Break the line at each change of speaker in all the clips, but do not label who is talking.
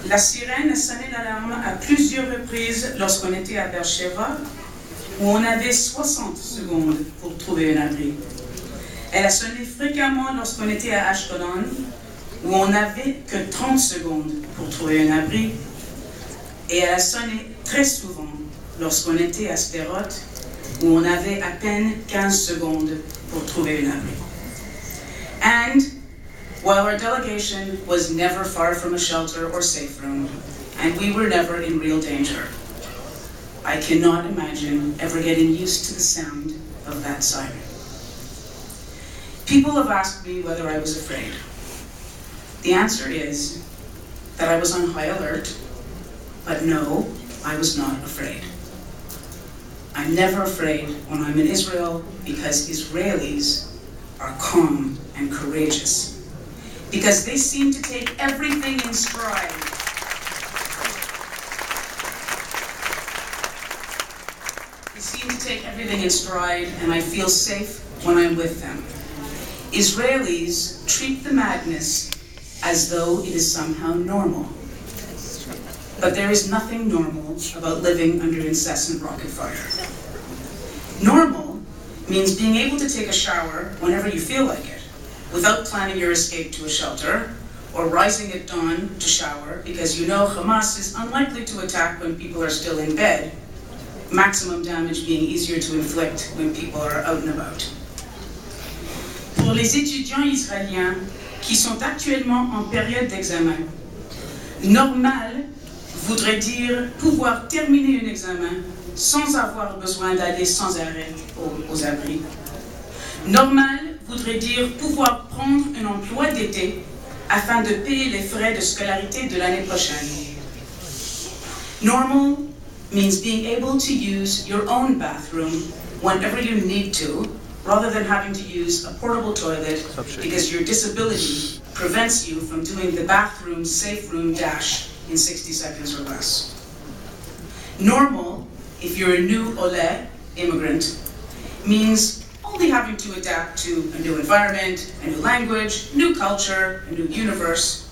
La sirène a sonné l'alarme à plusieurs reprises lorsqu'on était à Beersheba, où on avait 60 secondes pour trouver un abri. Elle a sonné fréquemment lorsqu'on était à Ashkelon, où on n'avait que 30 secondes pour trouver un abri. Et elle a sonné très souvent lorsqu'on était à Sderot, où on avait à peine 15 secondes pour trouver un abri. And while our delegation was never far from a shelter or safe room, and we were never in real danger, I cannot imagine ever getting used to the sound of that siren. People have asked me whether I was afraid. The answer is that I was on high alert, but no, I was not afraid. I'm never afraid when I'm in Israel because Israelis are calm and courageous, because they seem to take everything in stride. They seem to take everything in stride, and I feel safe when I'm with them. Israelis treat the madness as though it is somehow normal. But there is nothing normal about living under incessant rocket fire. Normal means being able to take a shower whenever you feel like it, without planning your escape to a shelter, or rising at dawn to shower because you know Hamas is unlikely to attack when people are still in bed, maximum damage being easier to inflict when people are out and about. Pour les étudiants israéliens qui sont actuellement en période d'examen, normal voudrait dire pouvoir terminer un examen sans avoir besoin d'aller sans arrêt aux abris. Normal voudrait dire pouvoir prendre un emploi d'été afin de payer les frais de scolarité de l'année prochaine. Normal means being able to use your own bathroom whenever you need to, rather than having to use a portable toilet because your disability prevents you from doing the bathroom safe room dash in 60 seconds or less. Normal, if you're a new Ole immigrant, means only having to adapt to a new environment, a new language, new culture, a new universe,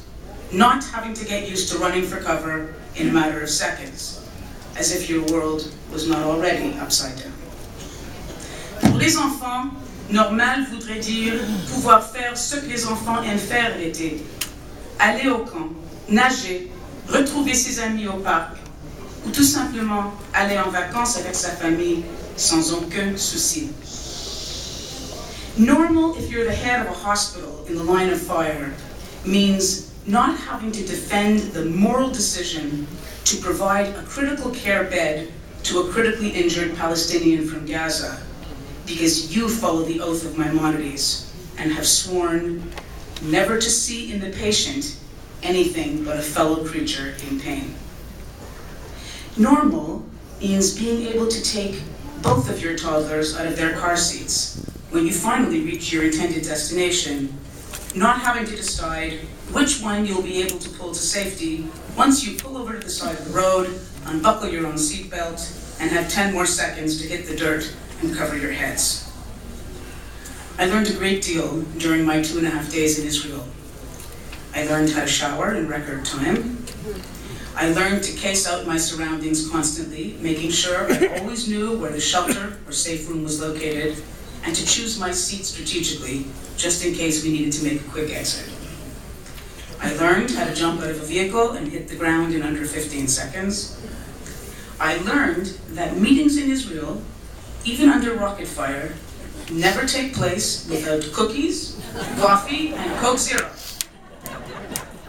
not having to get used to running for cover in a matter of seconds, as if your world was not already upside down. Pour les enfants, normal voudrait dire pouvoir faire ce que les enfants aiment faire l'été. Aller au camp, nager, retrouver ses amis au parc, ou tout simplement aller en vacances avec sa famille sans aucun souci. Normal, if you're the head of a hospital in the line of fire, means not having to defend the moral decision to provide a critical care bed to a critically injured Palestinian from Gaza, because you follow the oath of Maimonides and have sworn never to see in the patient anything but a fellow creature in pain. Normal means being able to take both of your toddlers out of their car seats when you finally reach your intended destination, not having to decide which one you'll be able to pull to safety once you pull over to the side of the road, unbuckle your own seatbelt, and have 10 more seconds to hit the dirt and cover your heads. I learned a great deal during my 2.5 days in Israel. I learned how to shower in record time. I learned to case out my surroundings constantly, making sure I always knew where the shelter or safe room was located, and to choose my seat strategically, just in case we needed to make a quick exit. I learned how to jump out of a vehicle and hit the ground in under 15 seconds. I learned that meetings in Israel, even under rocket fire, never take place without cookies, coffee, and Coke Zero.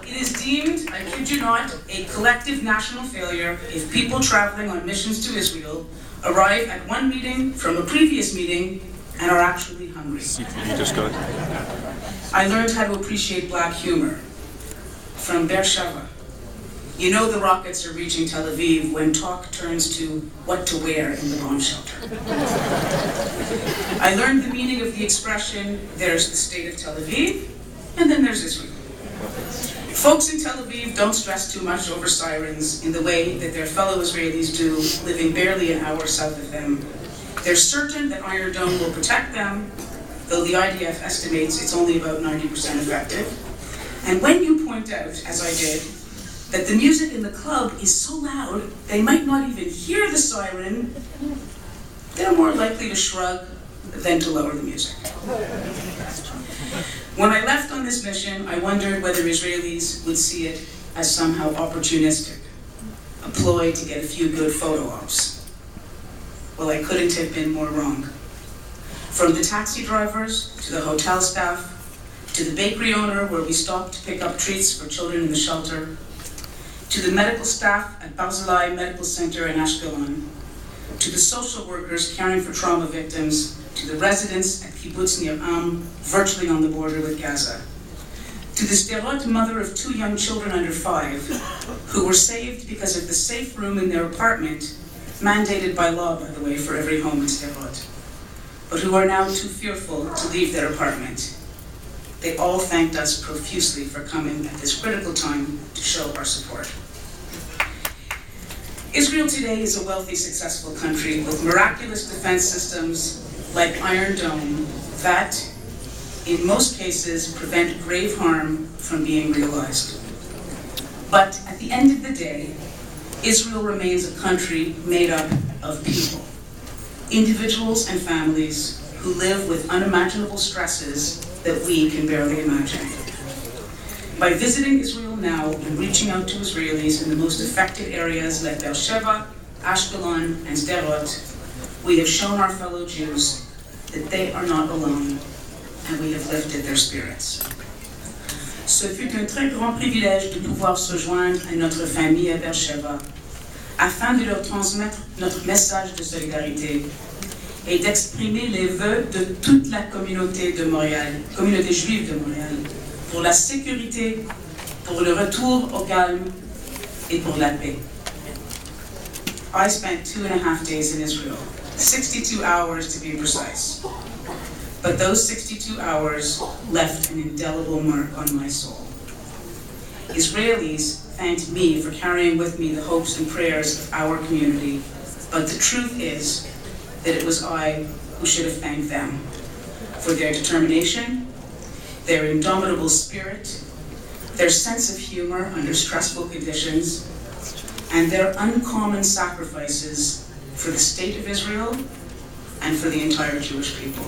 It is deemed, I kid you not, a collective national failure if people traveling on missions to Israel arrive at one meeting from a previous meeting and are actually hungry. I learned how to appreciate black humor from Beersheba. You know the rockets are reaching Tel Aviv when talk turns to what to wear in the bomb shelter. I learned the meaning of the expression, there's the state of Tel Aviv, and then there's Israel. Folks in Tel Aviv don't stress too much over sirens in the way that their fellow Israelis do, living barely an hour south of them. They're certain that Iron Dome will protect them, though the IDF estimates it's only about 90% effective. And when you point out, as I did, that the music in the club is so loud they might not even hear the siren, they're more likely to shrug than to lower the music. When I left on this mission, I wondered whether Israelis would see it as somehow opportunistic, a ploy to get a few good photo ops. Well, I couldn't have been more wrong. From the taxi drivers, to the hotel staff, to the bakery owner where we stopped to pick up treats for children in the shelter, to the medical staff at Barzilai Medical Center in Ashkelon, to the social workers caring for trauma victims, to the residents at Kibbutz Nir Am, virtually on the border with Gaza, to the Sderot mother of 2 young children under 5, who were saved because of the safe room in their apartment, mandated by law, by the way, for every home in Sderot, but who are now too fearful to leave their apartment. They all thanked us profusely for coming at this critical time to show our support. Israel today is a wealthy, successful country with miraculous defense systems like Iron Dome that, in most cases, prevent grave harm from being realized. But at the end of the day, Israel remains a country made up of people, individuals and families who live with unimaginable stresses that we can barely imagine. By visiting Israel now and reaching out to Israelis in the most affected areas like Beersheba, Ashkelon, and Sderot, we have shown our fellow Jews that they are not alone, and we have lifted their spirits. Ce fut un très grand privilège de pouvoir se joindre à notre famille à Beersheba, afin de leur transmettre notre message de solidarité et d'exprimer les vœux de toute la communauté de Montréal, communauté juive de Montréal, pour la sécurité, pour le retour au calme et pour la paix. I spent 2.5 days in Israel, 62 hours to be precise. But those 62 hours left an indelible mark on my soul. Israelis thanked me for carrying with me the hopes and prayers of our community, but the truth is that it was I who should have thanked them for their determination, their indomitable spirit, their sense of humor under stressful conditions, and their uncommon sacrifices for the state of Israel and for the entire Jewish people.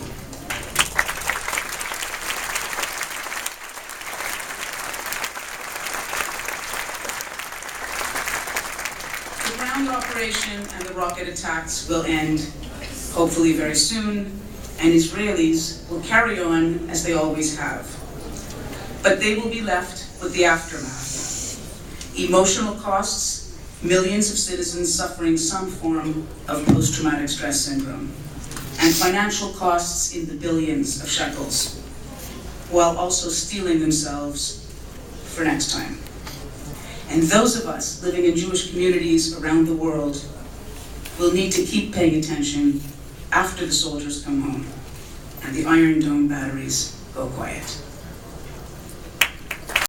The ground operation and the rocket attacks will end, hopefully very soon, and Israelis will carry on as they always have. But they will be left with the aftermath. Emotional costs, millions of citizens suffering some form of post-traumatic stress syndrome, and financial costs in the billions of shekels, while also steeling themselves for next time. And those of us living in Jewish communities around the world will need to keep paying attention after the soldiers come home and the Iron Dome batteries go quiet.